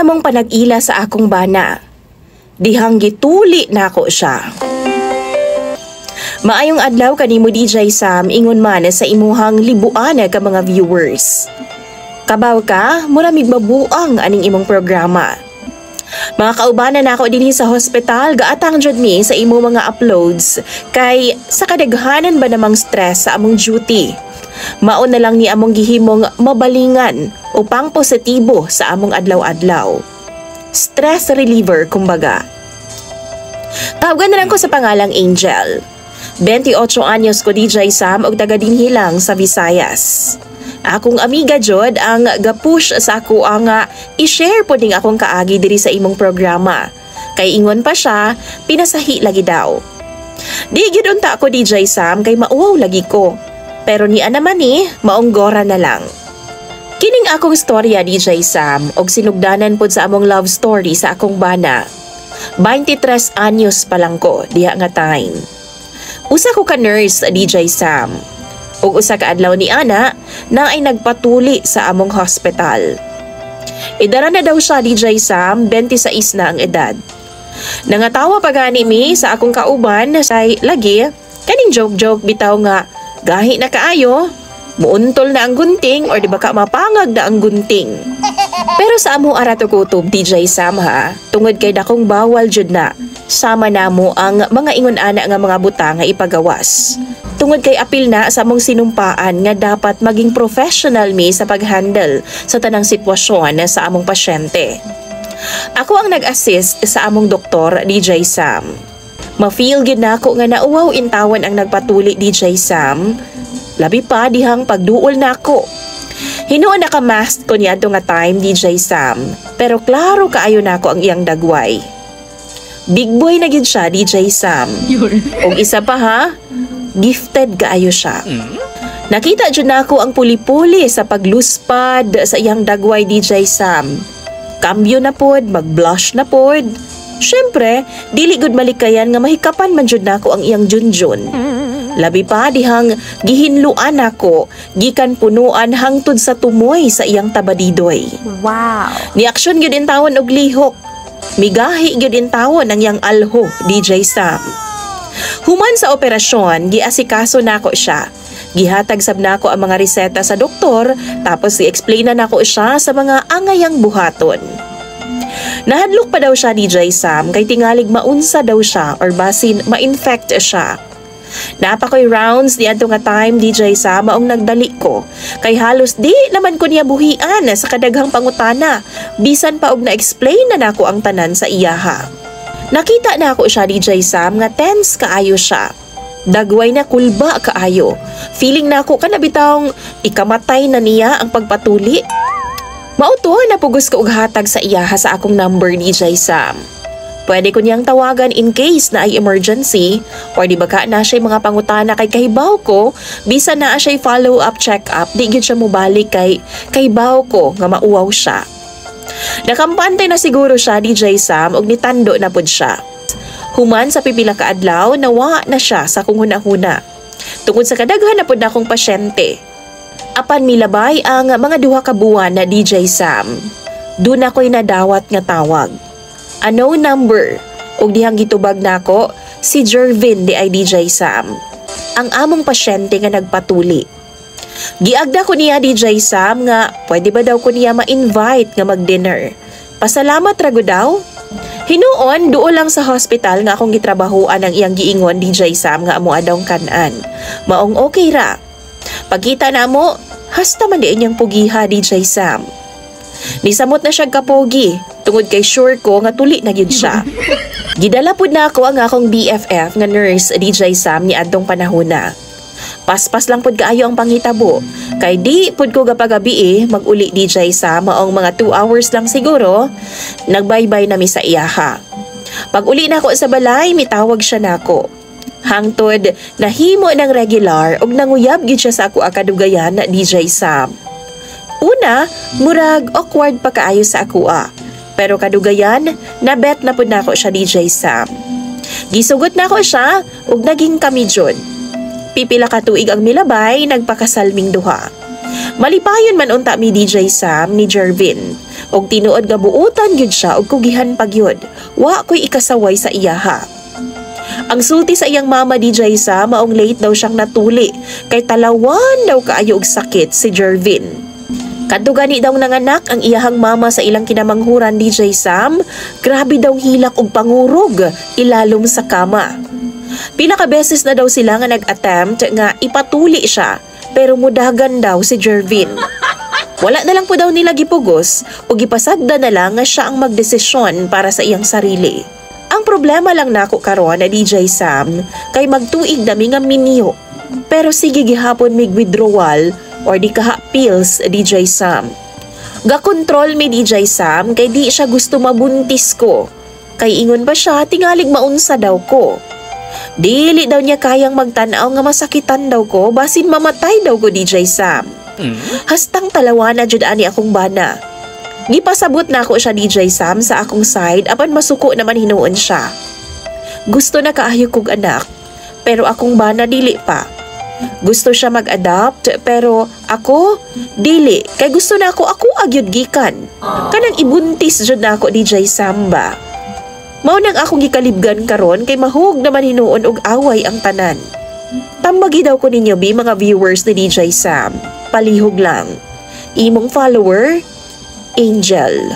namong panag-ila sa akong bana. Dihang gituli nako siya. Maayong adlaw kanimo DJ Sam, ingon man sa imuhang libuan ka mga viewers. Kabaw ka, muramig mabuang aning imong programa. Mga kaubanan nako dinhi sa hospital, gaatang jud mi sa imo mga uploads kay sa kadaghanan ba namang stress sa among duty. Mao na lang ni among gihimong mabalingan upang positibo sa among adlaw-adlaw. Stress reliever kumbaga. Tawagan na lang ko sa pangalang Angel. 28 anyos ko DJ Sam og taga dinhi lang sa Visayas. Akong amiga jud ang gapush sa ako ang i-share po ding akong kaagi diri sa imong programa. Kay ingon pa siya, pinasahi lagi daw. Di gyud unta ako DJ Sam kay mauwaw lagi ko. Pero niya naman maonggora na lang. Kining akong storya DJ Sam og sinugdanan pod sa among love story sa akong bana. 23 anyos pa lang ko diha nga time. Usa ko ka nurse DJ Sam. Ug usa ka adlaw ni ana na ay nagpatuli sa among hospital. Idara na daw siya DJ Sam, 26 na ang edad. Nangatawa pa gani mi sa akong kauban say lagi kaning joke-joke bitaw nga gahi na kaayo, muuntol na ang gunting or di ba ka mapangag na ang gunting. Pero sa amo arato kutob DJ Sam ha, tungod kay dakong bawal jud na, sama namo ang mga ingon ana nga mga buta nga ipagawas. Tungod kay apil na sa among sinumpaan nga dapat maging professional mi sa paghandle sa tanang sitwasyon sa among pasyente. Ako ang nag-assist sa among doktor DJ Sam. Ma-feel gid nako nga nauwaw intawan ang nagpatuli DJ Sam. Labi pa dihang pagduol nako. Hinuon naka-mask ko niya nga time DJ Sam, pero klaro kaayo nako ang iyang dagway. Big boy na gid siya DJ Sam. Og isa pa ha, gifted kaayo siya. Nakita jud nako ang puli-puli sa pagluspad sa iyang dagway DJ Sam. Kambyo na pod, mag-blush na pod. Syempre, dili gud malikayan nga mahikapan man jud nako ang iyang junjun. Labi pa dihang gihinluan nako, gikan punuan hangtod sa tumoy sa iyang tabadidoy. Wow. Ni aksyon gyud in tawon og lihok. Migahi gyud in tawon ang iyang alho DJ Sam. Human sa operasyon, giasikaso nako siya. Gihatag sab nako ang mga reseta sa doktor, tapos i-explain na nako siya sa mga angayang buhaton. Nahadlok pa daw siya DJ Sam kay tingalig maunsa daw siya or basin ma-infect siya. Napakoy rounds di adto nga time DJ Sam maong nagdali ko kay halos di naman ko niya buhian sa kadaghang pangutana bisan pa og na-explain na nako ang tanan sa iyaha. Nakita na ako siya DJ Sam nga tense kaayo siya. Dagway na kulba kaayo. Feeling na ako kanabitawng ikamatay na niya ang pagpatuli. Mauto na pugos ko og hatag sa iyaha sa akong number DJ Sam. Pwede ko niyang tawagan in case na ay emergency or di ba ka na siya mga pangutana kay kahibaw ko bisan na siya follow-up check-up di gyud siya mobalik kay kahibaw ko nga mauwaw siya. Nakampante na siguro siya DJ Sam og nitando na pud siya. Human sa pipila ka adlaw nawa na siya sa kung huna-huna. Tungod sa kadaghan na pud akong pasyente. Apan milabay ang mga duha ka buwan na DJ Sam. Doon ako'y nadawat nga tawag. Ano number? Og dihang gitubag nako si Jervin di ay DJ Sam. Ang among pasyente nga nagpatuli. Giagda ko niya DJ Sam nga pwede ba daw ko niya ma-invite nga mag-dinner. Pasalamat rago daw. Hinuon duo lang sa hospital nga akong gitrabahoan ang iyang giingon DJ Sam nga amo adawng kan-an. Maong okay ra. Pagkita na mo, hasta man diin niyang pugiha DJ Sam. Nisamot na siya kapogi, tungod kay sure ko nga tuli na gyud siya. Gidala pud na ako ang akong BFF nga nurse DJ Sam ni adtong panahona. Paspas lang pud kaayo ang panghitabo, kay di pud ko gapagabi mag-uli DJ Sam maong mga 2 hours lang siguro, nagbaybay na mi sa iyaha. Pag uli na ako sa balay, mitawag siya nako. Hangtod nahimo ng regular og nanguyab gyud siya sa ako akadugayan na DJ Sam. Una, murag awkward pa kaayo sa akua. Pero kadugayan, nabet na pud nako siya DJ Sam. Gisugot nako siya ug naging kami jud. Pipila ka tuig ang milabay, nagpakasalming duha. Malipayon man unta mi DJ Sam ni Jervin. Og tinuod nga buutan gyud siya og kugihan pagyud. Wa ko'y ikasaway sa iyaha. Ang sulti sa iyang mama DJ Sam maong late daw siyang natuli kay talawan daw kaayo og sakit si Jervin. Kadto gani daw nanganak ang iyahang mama sa ilang kinamanghuran DJ Sam, grabe daw hilak og pangurog ilalom sa kama. Pinakabeses na daw sila nga nag-attempt nga ipatuli siya pero mudagan daw si Jervin. Wala na lang po daw nila gipugos o gipasagda na lang nga siya ang magdesisyon para sa iyang sarili. Ang problema lang nako karon na DJ Sam kay magtuig nami nga minyo. Pero sige gihapon mig withdrawal or di kaha pills DJ Sam. Ga-control mi DJ Sam kay di siya gusto mabuntis ko. Kay ingon ba siya tingalig maunsa daw ko. Dili daw niya kayang magtanaw nga masakitan daw ko basin mamatay daw ko DJ Sam. Hastang talawa na jud ani akong bana. Gipasabot na ako siya DJ Sam sa akong side apan masuko naman hinuon siya. Gusto na kaayo kog anak pero akong bana dili pa. Gusto siya mag-adopt pero ako dili kay gusto na ako agyud gikan. Kanang ibuntis jud na ako DJ Sam ba. Mao nang akong gikalibgan karon kay mahug naman hinuon og away ang tanan. Tambagi daw ko ninyo bi mga viewers ni DJ Sam. Palihog lang. Imong follower Angel.